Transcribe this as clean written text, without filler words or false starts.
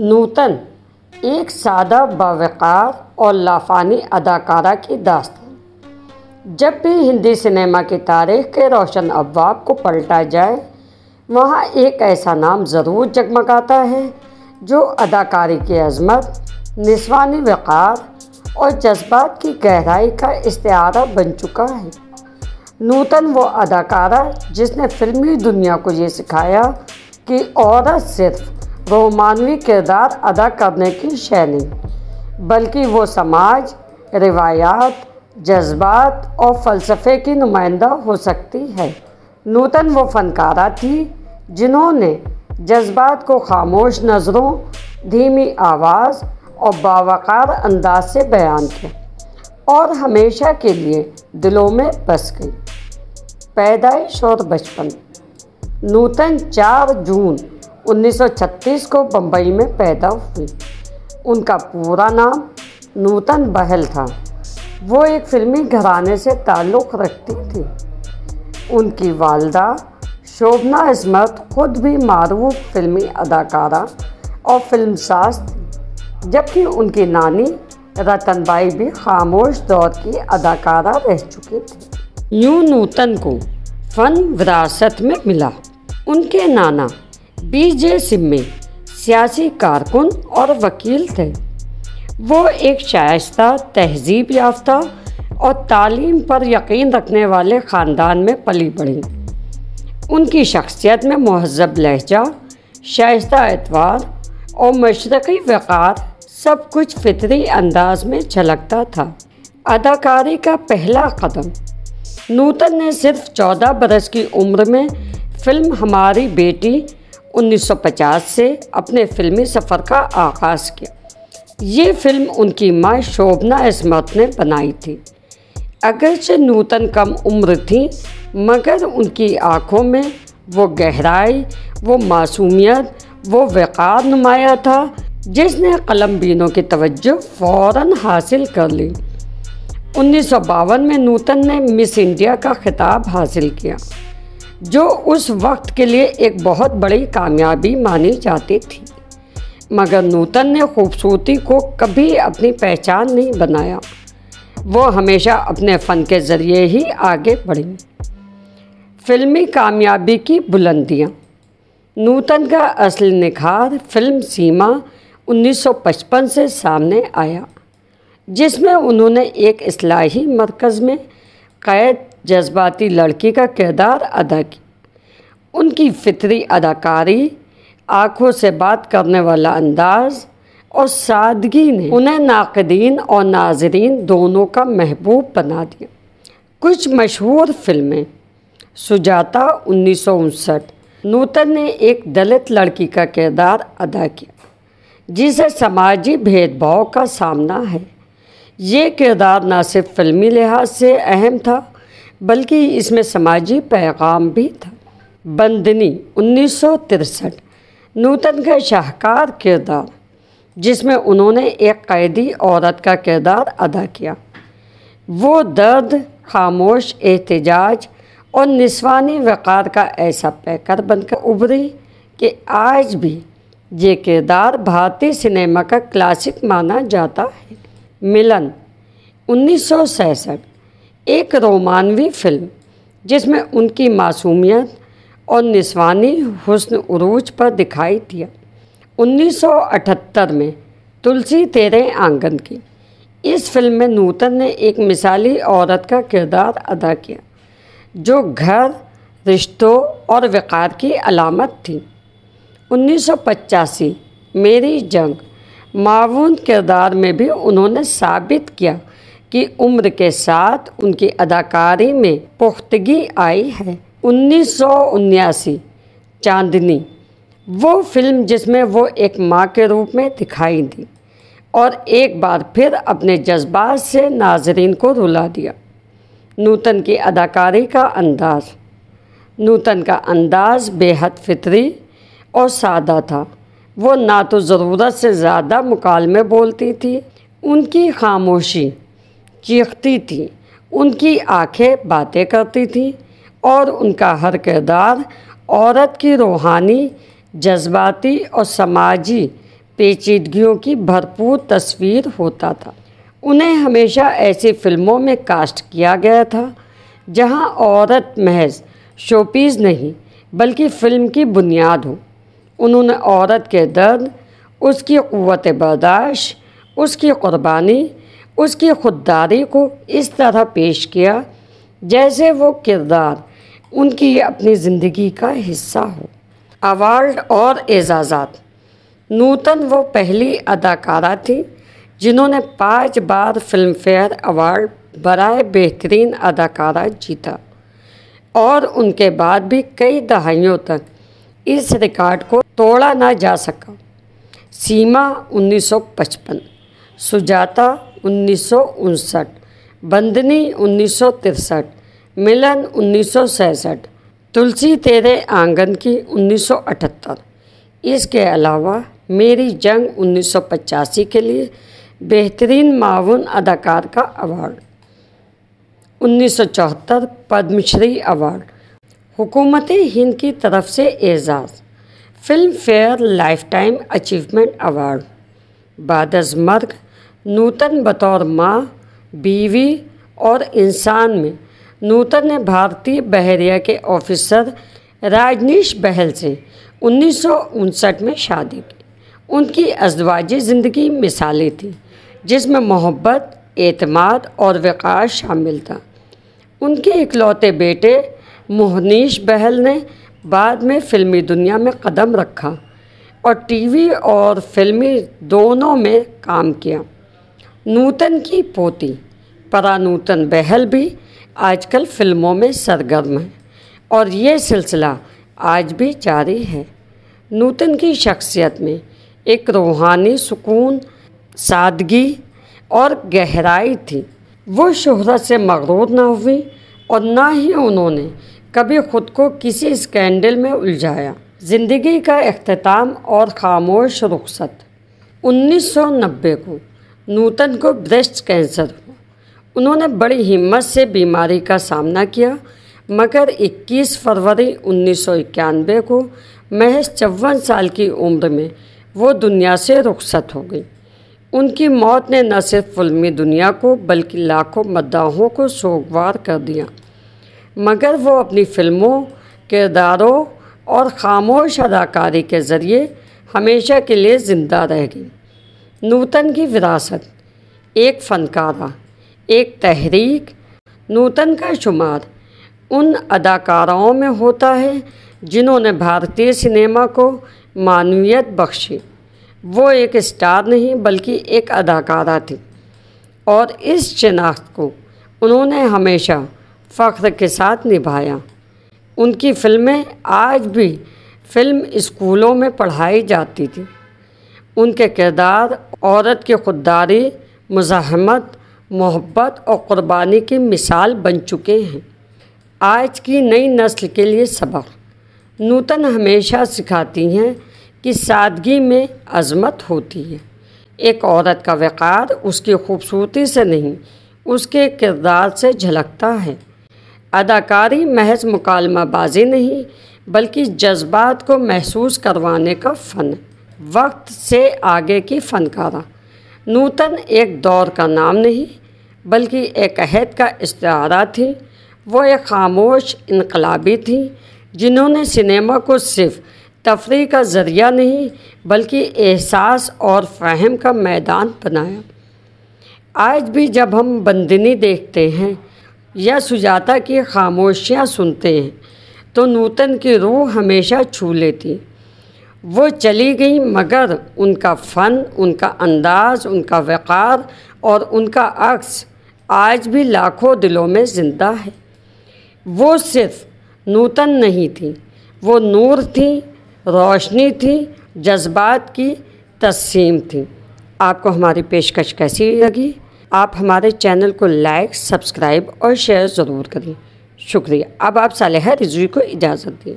नूतन एक सादा बावक़ार और लाफानी अदाकारा की दास्तान। जब भी हिंदी सिनेमा की तारीख़ के रोशन अबवाब को पलटा जाए, वहाँ एक ऐसा नाम ज़रूर जगमगाता है जो अदाकारी की अज़मत, निस्वानी वक़ार और जज्बात की गहराई का इस्तिआरा बन चुका है। नूतन वो अदाकारा जिसने फ़िल्मी दुनिया को ये सिखाया कि औरत सिर्फ रोमानवी किरदार अदा करने की शय नहीं, बल्कि वो समाज, रिवायात, जज्बात और फ़लसफ़े की नुमाइंदा हो सकती है। नूतन वो फ़नकारा थी जिन्होंने जज्बात को खामोश नज़रों, धीमी आवाज़ और बावक़ार अंदाज से बयान किया और हमेशा के लिए दिलों में बस गई। पैदाइश और बचपन। नूतन 4 जून 1936 को बम्बई में पैदा हुई। उनका पूरा नाम नूतन बहल था। वो एक फ़िल्मी घराने से ताल्लुक़ रखती थी। उनकी वालिदा शोभना इस्मत खुद भी मारूफ फ़िल्मी अदाकारा और फिल्मसाज थी, जबकि उनकी नानी रतनबाई भी खामोश दौर की अदाकारा रह चुकी थी। यूँ नूतन को फ़न विरासत में मिला। उनके नाना बीजे सिम्मी सियासी कारकुन और वकील थे। वो एक शाइस्ता, तहजीब याफ्ता और तालीम पर यकीन रखने वाले ख़ानदान में पली बढ़ी। उनकी शख्सियत में महज़्ज़ब लहजा, शाइस्ता एतवार और मशरक़ी वक़ार सब कुछ फितरी अंदाज में झलकता था। अदाकारी का पहला कदम। नूतन ने सिर्फ 14 बरस की उम्र में फ़िल्म हमारी बेटी 1950 से अपने फ़िल्मी सफ़र का आगाज़ किया। ये फ़िल्म उनकी माँ शोभना इस्मत ने बनाई थी। अगरचे नूतन कम उम्र थी, मगर उनकी आँखों में वो गहराई, वो मासूमियत, वो वक़ार नुमाया था जिसने कलमबीनों की तवज्जो फ़ौरन हासिल कर ली। 1952 में नूतन ने मिस इंडिया का खिताब हासिल किया, जो उस वक्त के लिए एक बहुत बड़ी कामयाबी मानी जाती थी। मगर नूतन ने खूबसूरती को कभी अपनी पहचान नहीं बनाया। वो हमेशा अपने फ़न के ज़रिए ही आगे बढ़ी। फ़िल्मी कामयाबी की बुलंदियाँ। नूतन का असली निखार फ़िल्म सीमा 1955 से सामने आया, जिसमें उन्होंने एक इस्लाही मरकज़ में क़ैद जज्बाती लड़की का किरदार अदा किया। उनकी फितरी अदाकारी, आँखों से बात करने वाला अंदाज़ और सादगी ने उन्हें नाक़दीन और नाज़रीन दोनों का महबूब बना दिया। कुछ मशहूर फ़िल्में। सुजाता 1959। नूतन ने एक दलित लड़की का किरदार अदा किया जिसे समाजी भेदभाव का सामना है। ये किरदार न सिर्फ फ़िल्मी लिहाज से अहम था, बल्कि इसमें समाजी पैगाम भी था। बंदनी 1963। नूतन का शाहकार किरदार, जिसमें उन्होंने एक कैदी औरत का किरदार अदा किया। वो दर्द, खामोश एहतिजाज और निस्वानी वक़ार का ऐसा पैकर बनकर उभरी कि आज भी ये किरदार भारतीय सिनेमा का क्लासिक माना जाता है। मिलन 1966। एक रोमानवी फ़िल्म जिसमें उनकी मासूमियत और निस्वानी हुस्न उरूज पर दिखाई दिया। 1978 में तुलसी तेरे आंगन की इस फिल्म में नूतन ने एक मिसाली औरत का किरदार अदा किया, जो घर, रिश्तों और वक़ार की अलामत थी। 1985 मेरी जंग मावून किरदार में भी उन्होंने साबित किया कि उम्र के साथ उनकी अदाकारी में पुख्तगी आई है। 1979 चांदनी, वो फिल्म जिसमें वो एक माँ के रूप में दिखाई दी और एक बार फिर अपने जज्बात से नाज़रीन को रुला दिया। नूतन की अदाकारी का अंदाज़। नूतन का अंदाज़ बेहद फितरी और सादा था। वो ना तो ज़रूरत से ज़्यादा मुकालमे बोलती थी, उनकी खामोशी चीखती थी, उनकी आंखें बातें करती थीं और उनका हर किरदार औरत की रूहानी, जज्बाती और समाजी पेचीदगियों की भरपूर तस्वीर होता था। उन्हें हमेशा ऐसी फिल्मों में कास्ट किया गया था जहां औरत महज शोपीस नहीं बल्कि फिल्म की बुनियाद हो। उन्होंने औरत के दर्द, उसकी क़ुव्वत बर्दाश्त, उसकी क़ुरबानी, उसकी खुददारी को इस तरह पेश किया जैसे वो किरदार उनकी अपनी ज़िंदगी का हिस्सा हो। अवार्ड और एजाज़ात। नूतन वो पहली अदाकारा थी जिन्होंने 5 बार फिल्म फेयर अवार्ड बराए बेहतरीन अदाकारा जीता और उनके बाद भी कई दहाइयों तक इस रिकॉर्ड को तोड़ा ना जा सका। सीमा 1955, सुजाता 1959, बंदनी 1963, मिलन 1966, तुलसी तेरे आंगन की 1978। इसके अलावा मेरी जंग 1985 के लिए बेहतरीन मावन अदाकार का अवार्ड, 1974 पद्मश्री अवार्ड, हुकूमत हिंद की तरफ से एजाज़, Filmfare lifetime achievement award. बादज़ मर्ग नूतन बतौर माँ, बीवी और इंसान में नूतन ने भारतीय बहरिया के ऑफिसर राजनीश बहल से 1959 में शादी की। उनकी अज़दवाजी ज़िंदगी मिसाली थी जिसमें मोहब्बत, एतमाद और वक़ार शामिल था। उनके इकलौते बेटे मोहनीश बहल ने बाद में फ़िल्मी दुनिया में कदम रखा और टीवी और फिल्मी दोनों में काम किया। नूतन की पोती परा नूतन बहल भी आजकल फ़िल्मों में सरगर्म है और ये सिलसिला आज भी जारी है। नूतन की शख्सियत में एक रूहानी सुकून, सादगी और गहराई थी। वो शोहरत से मगरूर ना हुई और ना ही उन्होंने कभी ख़ुद को किसी स्कैंडल में उलझाया। ज़िंदगी का इख्तिताम और खामोश रुखसत। 1990 को नूतन को ब्रेस्ट कैंसर हुआ। उन्होंने बड़ी हिम्मत से बीमारी का सामना किया मगर 21 फरवरी 1991 को महज 54 साल की उम्र में वो दुनिया से रुखसत हो गई। उनकी मौत ने न सिर्फ फिल्मी दुनिया को बल्कि लाखों मद्दाहों को सोगवार कर दिया मगर वो अपनी फ़िल्मों, किरदारों और खामोश अदाकारी के ज़रिए हमेशा के लिए ज़िंदा रह गई। नूतन की विरासत। एक फ़नकारा, एक तहरीक। नूतन का शुमार उन अदाकाराओं में होता है जिन्होंने भारतीय सिनेमा को मानवियत बख्शी। वो एक स्टार नहीं बल्कि एक अदाकारा थी और इस शनाख्त को उन्होंने हमेशा फ़ख्र के साथ निभाया। उनकी फ़िल्में आज भी फ़िल्म स्कूलों में पढ़ाई जाती थी। उनके किरदार औरत की खुददारी, मुज़ाहमत, मोहब्बत और क़ुरबानी की मिसाल बन चुके हैं। आज की नई नस्ल के लिए सबक। नूतन हमेशा सिखाती हैं कि सादगी में अज़मत होती है। एक औरत का वक़ार उसकी खूबसूरती से नहीं, उसके किरदार से झलकता है। अदाकारी महज मुकालमाबाजी नहीं बल्कि जज्बात को महसूस करवाने का फ़न। वक्त से आगे की फ़नकारा। नूतन एक दौर का नाम नहीं बल्कि एक अहद का इस्तारा थी। वो एक खामोश इनकलाबी थी जिन्होंने सिनेमा को सिर्फ तफरीह का ज़रिया नहीं बल्कि एहसास और फ़हम का मैदान बनाया। आज भी जब हम बंदिनी देखते हैं या सुजाता की खामोशियाँ सुनते हैं तो नूतन की रूह हमेशा छू लेती। वो चली गई मगर उनका फ़न, उनका अंदाज़, उनका वक़ार और उनका अक्स आज भी लाखों दिलों में ज़िंदा है। वो सिर्फ नूतन नहीं थी, वो नूर थी, रोशनी थी, जज्बात की तस्सीम थी। आपको हमारी पेशकश कैसी लगी? आप हमारे चैनल को लाइक, सब्सक्राइब और शेयर ज़रूर करें। शुक्रिया। अब आप सालेहा रिजवी को इजाज़त दें।